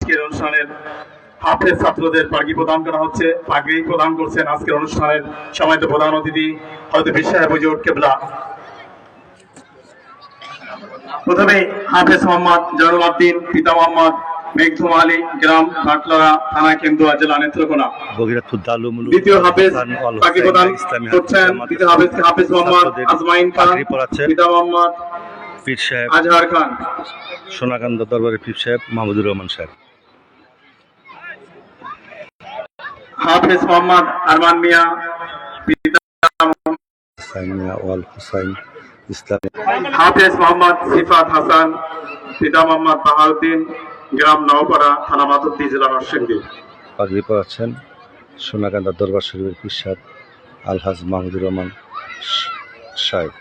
আজকের অনুষ্ঠানের হাফেজ ছাত্রদের পাগড়ি প্রদান করা হচ্ছে। পাগড়ি প্রদান করছেন আজকের অনুষ্ঠানের সম্মানিত প্রধান অতিথি হযরত পীর সাহেব হুজুর কেবলা। প্রথমে হাফেজ মোহাম্মদ জয়নুল আবদিন, পিতা মোহাম্মদ মেঘধুম আলী, গ্রাম ভাটলারা, থানা কেন্দুয়া, জেলা নেত্রকোনা। দ্বিতীয় হাফেজ পাগড়ি প্রদান করছেন দ্বিতীয় হাফেজ মোহাম্মদ আজমাইন খান, পিতা মোহাম্মদ পীর সাহেব আজহার খান। সোনাকান্দা দরবারের পীর সাহেব মাহমুদুর রহমান সাহেব। হাফেজ মোহাম্মদ আরমান মিয়া, পিতা হুসাইন মিয়া ওয়াল হুসাইন ইসলামী। হাফেজ মোহাম্মদ সিফাত হাসান, পিতা মোহাম্মদ বাহাউদ্দিন, গ্রাম নওপাড়া, থানা মাধবদী, জেলা নরসিংদী। পাগড়ি পরাচ্ছেন সোনাকান্দা দরবার শরীফের পীর সাহেব আলহাজ মাহমুদুর রহমান সাহেব।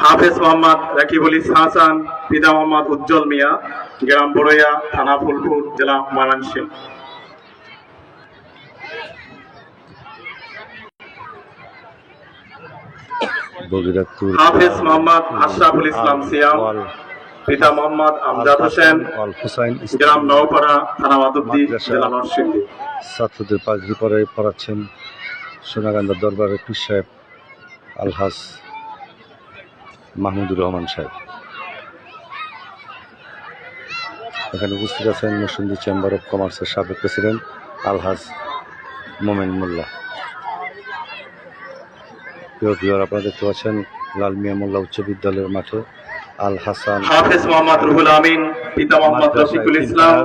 হাফেজ মোহাম্মদ রাকিবুল হাসান, পিতা মোহাম্মদ উজ্জ্বল মিয়া, গ্রাম বড়ইয়া, থানা ফুলপুর, জেলা ময়মনসিংহ। হাফেজ মোহাম্মদ আশরাফুল ইসলাম সিয়াম, পিতা মোহাম্মদ আমজাদ হোসেন, গ্রাম নওপাড়া, থানা মাধবদী, জেলা নরসিংদী। ছাত্রদের পাগড়ি পরাচ্ছেন সোনাকান্দা দরবারের পীর সাহেব আলহাজ মাহমুদুর রহমান সাহেব। এখানে উপস্থিত আছেন নরসিংদী চেম্বার অব কমার্সের সাবেক প্রেসিডেন্ট আলহাজ মোমেন মোল্লা। আপনারা দেখতে পাচ্ছেন লাল মিয়া মোল্লা উচ্চ বিদ্যালয়ের মাঠে আল হাসান হাফেজ মোহাম্মদ রুহুল আমিন, পিতা মোহাম্মদ রফিকুল ইসলাম,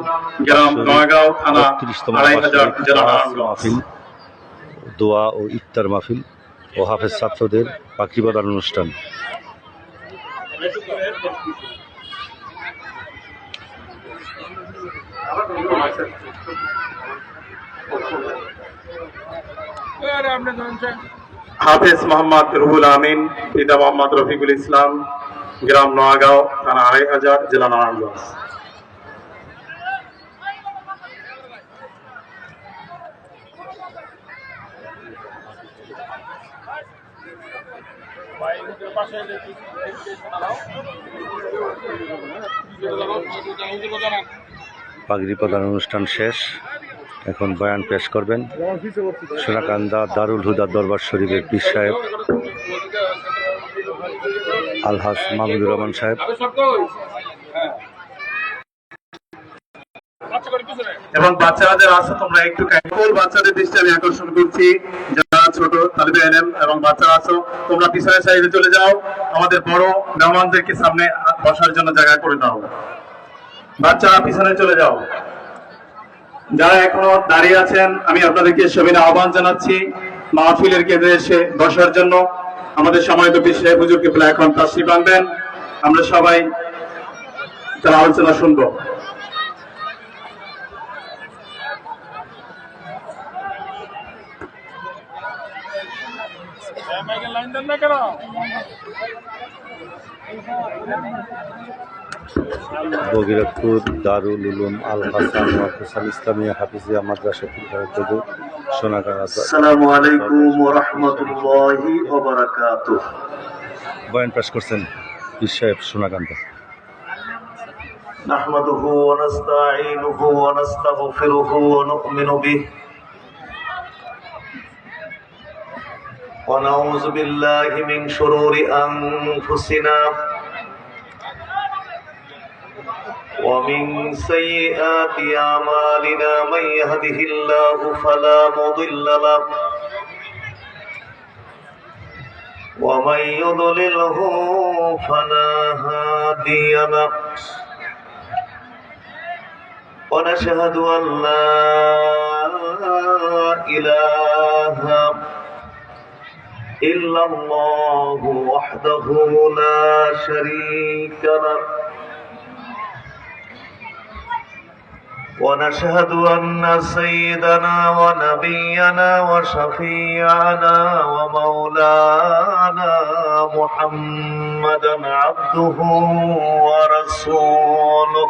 গ্রাম নওগাঁও, থানা ২৮০০০, জেলা মাহফিল, দোয়া ও ইফতার মাহফিল ও হাফেজ ছাত্রদের পাখি প্রদান অনুষ্ঠান। হাফেজ মোহাম্মদ রুহুল আমিন, পিতা মোহাম্মদ রফিকুল ইসলাম, গ্রাম নোয়াগাঁও, থানা ২৮০০০, জেলা নারায়ণগঞ্জ। পাগড়ি প্রদান অনুষ্ঠান শেষ। এখন বয়ান পেশ করবেন সোনাকান্দা দারুল হুদা দরবার শরীফের পীর সাহেব আলহাজ মাহমুদুর রহমান সাহেব। এবং বাচ্চারা যারা আছে তোমরা একটু বাচ্চাদের দৃষ্টি আমি আকর্ষণ করছি, যারা ছোট তালিবে এলেম এবং বাচ্চারা আছো তোমরা পিছনের সাইডে চলে যাও, আমাদের বড় মেহমানদেরকে সামনে বসার জন্য জায়গা করে দাও। বাচ্চারা পিছনে চলে যাও। যারা এখনো দাঁড়িয়ে আছেন আমি আপনাদেরকে সবিনয় আহ্বান জানাচ্ছি মাহফিলের কেন্দ্রে এসে বসার জন্য। আমাদের সম্মানিত পীর সাহেব হুজুর কেবলা এখন তাশরিফ আনবেন, আমরা সবাই তার আলোচনা শুনবো। বগিরাতপুর দারুল উলুম আল হাসান ওয়াল ইসলামিয়া হাফিজিয়া মাদ্রাসা সোনাকান্দা। আসসালামু আলাইকুম ওয়া রাহমাতুল্লাহি ওয়া বারাকাতুহু। বয়ান পেশ করছেন পীর সাহেব সোনাকান্দা। নাহমাদুহু ওয়া নাস্তাঈনুহু ওয়া নাস্তাগফিরুহু ওয়া নু'মিনু বিহি ওয়া নাউযু বিল্লাহি মিন শুরুরি আনফুসিনা ومن سيئات أعمالنا من يهده الله فلا مضل له ومن يضلله فلا هادي له ونشهد أن لا إله إلا الله وحده لا شريك له ونشهد أن سيدنا ونبينا وشفيعنا ومولانا محمدا عبده ورسوله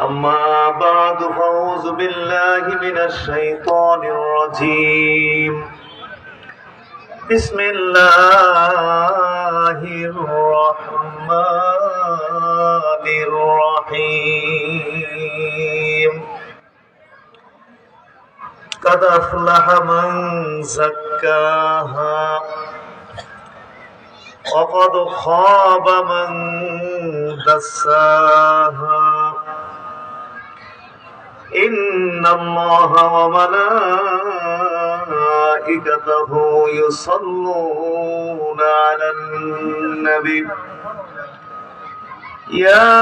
أما بعد فأعوذ بالله من الشيطان الرجيم بسم الله الرحمن الرحيم قد أفلح من زكاها وقد خاب من دساها إن الله وملائكته يصلون على النبي يا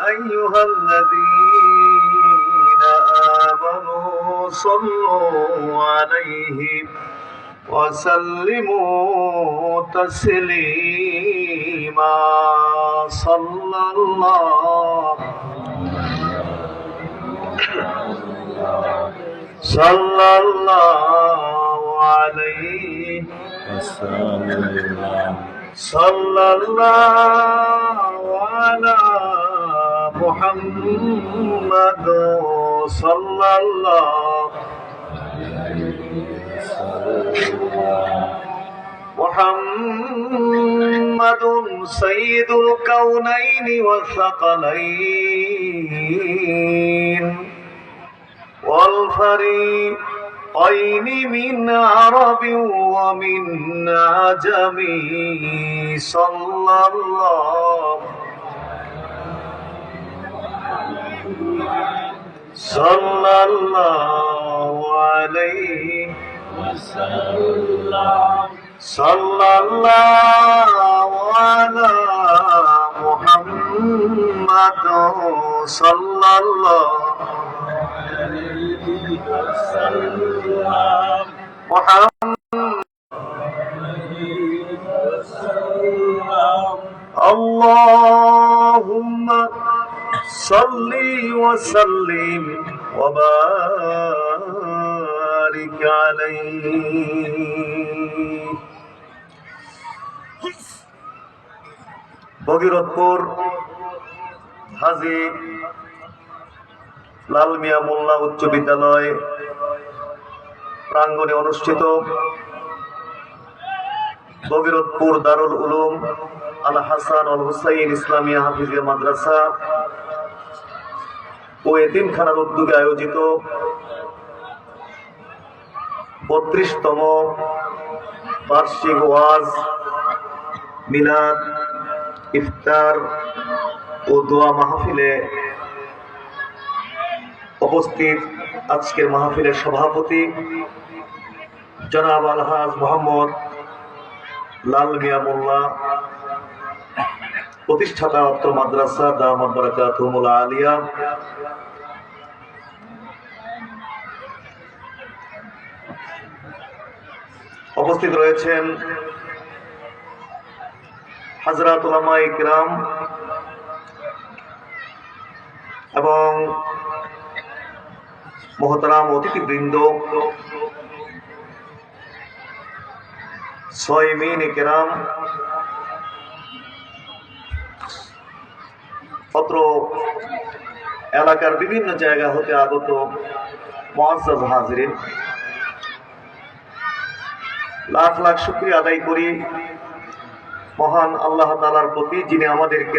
أيها الذين آمنوا صلوا عليه وسلموا تسليما صلى الله عليه صلى الله على محمد صلى الله محمد سيد الكونين والثقلين والفريقين من عرب ومن عجم صلى الله عليه صلى الله على محمد صلى الله اللهم صل وسلم وبارك عليه ভগীরথপুর হাজী লাল মিয়া মোল্লা উচ্চ বিদ্যালয় প্রাঙ্গণে অনুষ্ঠিত ভগীরথপুর দারুল উলুম আল হাসান আল হুসাইন ইসলামিয়া হাফিজিয়া মাদ্রাসা ও এতিমখানার উদ্যোগে আয়োজিত 32তম বার্ষিক ওয়াজ মিলাদ ইফতার ও দোয়া মাহফিলে উপস্থিত আজকের মাহফিলের সভাপতি জনাব আলহাজ মোহাম্মদ লাল মিয়া মোল্লা, প্রতিষ্ঠাতা অত্র মাদ্রাসা দামাত বারাকাতুহুল আলিয়া, উপস্থিত রয়েছেন হযরত উলামায়ে কিরাম এবং মোহতারাম অতিথিবৃন্দ, সাইমিন কিরাম, অত্র এলাকার বিভিন্ন জায়গা হতে আগত মুআজ্জাজ হাজিরিন, লাখ লাখ শুকরিয়া আদায় করি মহান আল্লাহ তাআলার প্রতি, যিনি আমাদেরকে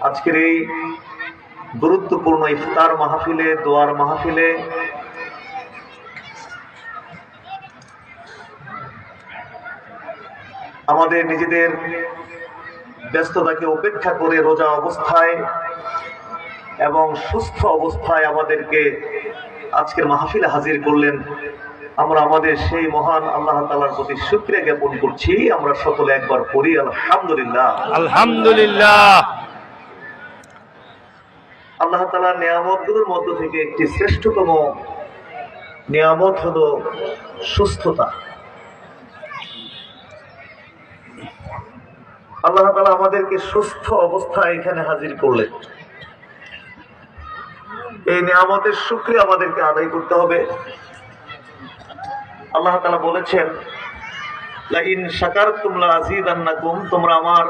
আজকের এই গুরুত্বপূর্ণ ইফতার মাহফিলে, দোয়ার মাহফিলে আমাদের নিজেদের ব্যস্ততাকে উপেক্ষা করে রোজা অবস্থায় এবং সুস্থ অবস্থায় আমাদেরকে আজকের মাহফিলে হাজির করলেন। আমরা আমাদের সেই মহান আল্লাহ তাআলার প্রতি শুকরিয়া জ্ঞাপন করছি। আমরা সকলে একবার পড়ি আলহামদুলিল্লাহ। আলহামদুলিল্লাহ। আল্লাহ তাআলার নিয়ামতগুলোর মধ্য থেকে একটি শ্রেষ্ঠতম নিয়ামত হলো সুস্থতা। আল্লাহ তাআলা আমাদেরকে সুস্থ অবস্থায় এখানে হাজির করলেন। এই নিয়ামতের শুকরিয়া আমাদেরকে আদায় করতে হবে। আল্লাহ তাআলা বলেছেন, লা ইন শাকারতুম লা আযীদান্নাকুম, তোমরা আমার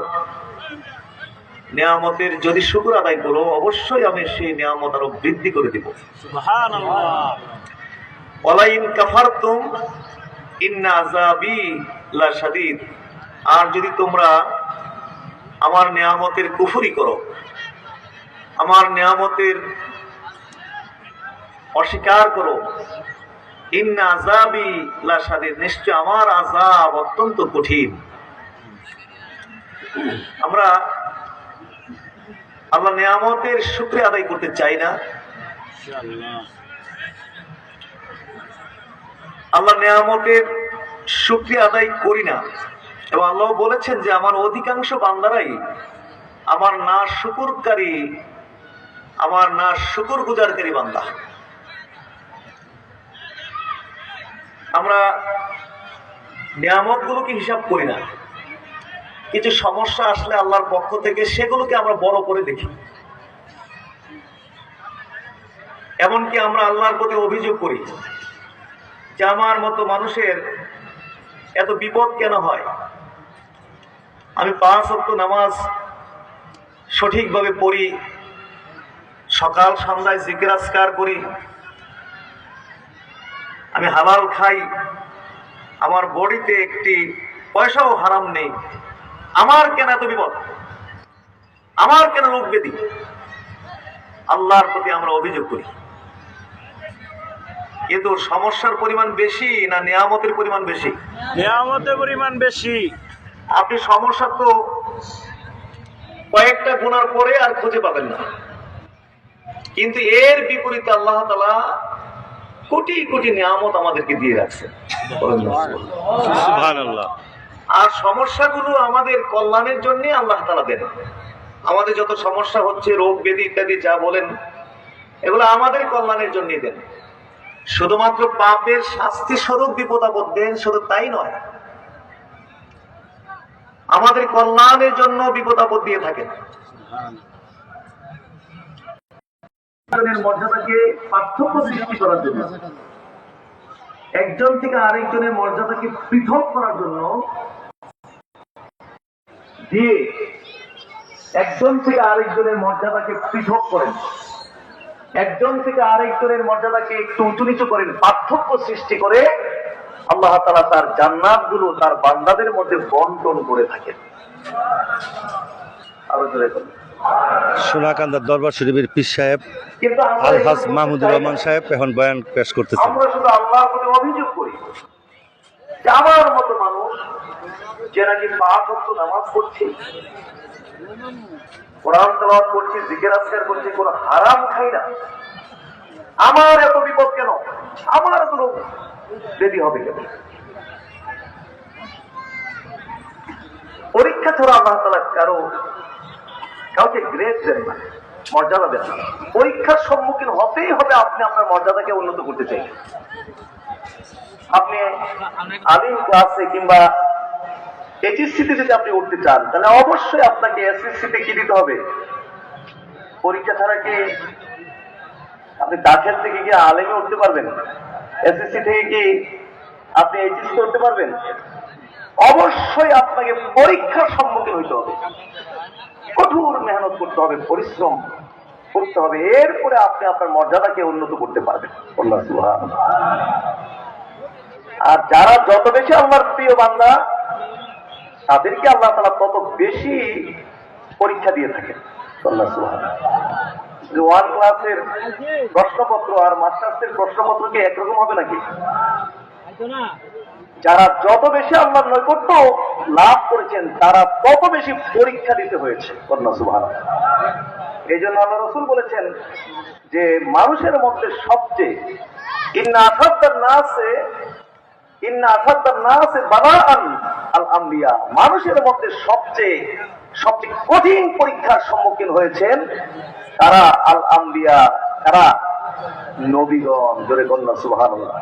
নিয়ামতের যদি শুকর আদায় করো অবশ্যই আমি সেই নিয়ামত আরো বৃদ্ধি করে দিব। সুবহানাল্লাহ। ওয়ালাইন কাফারতুম ইন্না আযাবি লাশাদীদ, আর যদি তোমরা আমার নিয়ামতের কুফরি করো, আমার নিয়ামতের অস্বীকার করো, ইন্না আযাবি লাশাদীদ, নিশ্চয় আমার আযাব অত্যন্ত কঠিন। আমরা আল্লাহ নিয়ামতের শুকরিয়া আদায় করতে চাই না, আল্লাহ নিয়ামতের শুকরিয়া আদায় করি না, এবং আল্লাহ বলেছেন যে আমার অধিকাংশ বান্দারাই আমার না শুকরকারী, আমার না শুকর গুজারকারী বান্দা। আমরা নিয়ামতগুলোকে হিসাব করি না, কিছু সমস্যা আসলে আল্লাহর পক্ষ থেকে সেগুলোকে আমরা বড় করে দেখি, এমনকি আমরা আল্লাহর প্রতি অভিযোগ করি যে আমার মতো মানুষের এত বিপদ কেন হয়। আমি 5 ওয়াক্ত নামাজ সঠিকভাবে পড়ি, সকাল সন্ধ্যায় জিকির আজকার করি, আমি হালাল খাই, আমার বডিতে একটি পয়সাও হারাম নেই, আমার কেন এত বিপদ, আমার কেন রোগ ব্যাধি? আল্লাহর প্রতি আমরা অভিযোগ করি, কিন্তু সমস্যার পরিমাণ বেশি না নিয়ামতের পরিমাণ বেশি? নিয়ামতের পরিমাণ বেশি। আপনি সমস্যা তো কয়েকটা গুনার পরে আর খুঁজে পাবেন না, কিন্তু এর বিপরীতে আল্লাহ তাআলা কোটি কোটি নিয়ামত আমাদেরকে দিয়ে রাখছেন। সুবহানাল্লাহ। আর সমস্যাগুলো আমাদের কল্যাণের জন্য আল্লাহ তাআলা দেন। আমাদের যত সমস্যা হচ্ছে, রোগ ব্যাধি ইত্যাদি যা বলেন, এগুলো আমাদের কল্যাণের জন্য দেন। শুধুমাত্র পাপের শাস্তি স্বরূপ বিপদ আপদ দেন, শুধু তাই নয়, আমাদের কল্যাণের জন্য বিপদ আপদ দিয়ে থাকেন। মর্যাদাকে পার্থক্য সৃষ্টি করার জন্য, একজন থেকে আরেকজনের মর্যাদাকে পৃথক করার জন্য দিয়ে একজন থেকে আরেকজনের মর্যাদাকে পৃথক করেন, একজন থেকে আরেকজনের মর্যাদাকে একটু উঁচু নিচু করেন, পার্থক্য সৃষ্টি করে আল্লাহ তাআলা তার জান্নাতগুলো তার বান্দাদের মধ্যে বন্টন করে থাকেন। আরো জোরে বলুন। সোনাকান্দার দরবার শরীফের পীর সাহেব কিন্তু আমরা আলহাজ মাহমুদুর রহমান সাহেব এখন বয়ান পেশ করতেছেন। আমরা শুধু আল্লাহর প্রতি অভিযোগ করি যে আমার মতো মানুষ যে নাকি 5 ওয়াক্ত নামাজ পড়ছি, কোরআন তেলাওয়াত করছি, জিকির আজকার করছি, কোনো হারাম খাই না, আমার এত বিপদ কেন, আমার এত রোগ ব্যাধি হবে কেন? পরীক্ষা ছাড়া আল্লাহ তাআলা কাউকে গ্রেড দেন না, মর্যাদা দেন না। পরীক্ষার সম্মুখীন হতেই হবে আপনি আপনার মর্যাদাকে উন্নত করতে চাই। আপনি আলিম ক্লাসে কিংবা এইচএসসিতে যদি আপনি উঠতে চান, তাহলে অবশ্যই আপনাকে এসএসসিতে কি দিতে হবে? পরীক্ষা ছাড়া কি আপনি দাখিল থেকে গিয়ে আলিমে উঠতে পারবেন? এসএসসি থেকে কি আপনি এইচএসসি উঠতে পারবেন? অবশ্যই আপনাকে পরীক্ষার সম্মুখীন হইতে হবে, কঠোর মেহনত করতে হবে, পরিশ্রম করতে হবে, এরপরে আপনি আপনার মর্যাদাকে উন্নত করতে পারবেন। আল্লাহ সুবহানাহু। আর যারা যত বেশি আল্লাহর প্রিয় বান্দা, তাদেরকে আল্লাহ তাআলা তত বেশি পরীক্ষা দিয়ে থাকেন। আল্লাহ সুবহানাহু। যে 1 ক্লাসের প্রশ্নপত্র আর মাস্টার্সের প্রশ্নপত্র কি একরকম হবে নাকি? যারা যত বেশি আল্লাহর নৈকট্য লাভ করেছেন, তারা তত বেশি পরীক্ষা দিতে হয়েছে। আল্লাহ সুবহানাহু। এই জন্য আল্লাহ রাসূল বলেছেন যে মানুষের মধ্যে সবচেয়ে ইন্না আসাদ্দান নাসে বালাআন আল আমবিয়া, মানুষের মধ্যে সবচেয়ে কঠিন পরীক্ষার সম্মুখীন হয়েছেন তারা আল আমবিয়া, তারা নবীগণ। জোরে বলুন সুবহানাল্লাহ।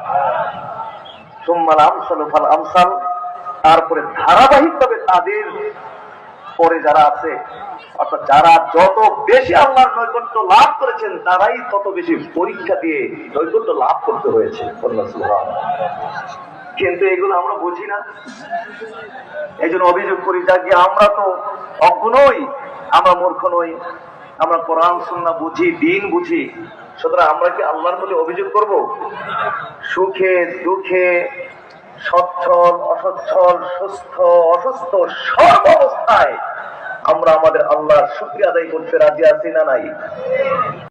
সুম্মাল আমসালু ফাল আমসাল, তারপরে ধারাবাহিকভাবে তাদের পরে যারা আছে, অর্থাৎ যারা যত বেশি আল্লাহর নৈকট্য লাভ করেছেন, তারাই তত বেশি পরীক্ষা দিয়ে নৈকট্য লাভ করতে হয়েছে। আল্লাহ সুবহানাহু। কিন্তু এগুলো আমরা বুঝি না, এই জন্য অভিযোগ করি যে আমরা তো অজ্ঞ নই, আমরা মূর্খ নই, আমরা কোরআন সুন্নাহ বুঝি, দ্বীন বুঝি, সুতরাং আমরা কি আল্লাহর প্রতি অভিযোগ করব? সুখে দুঃখে, সচ্ছল অসচ্ছল, সুস্থ অসুস্থ, সর্ব অবস্থায় আমরা আমাদের আল্লাহর শুকরিয়া আদায় করতে রাজি আছি না নাই?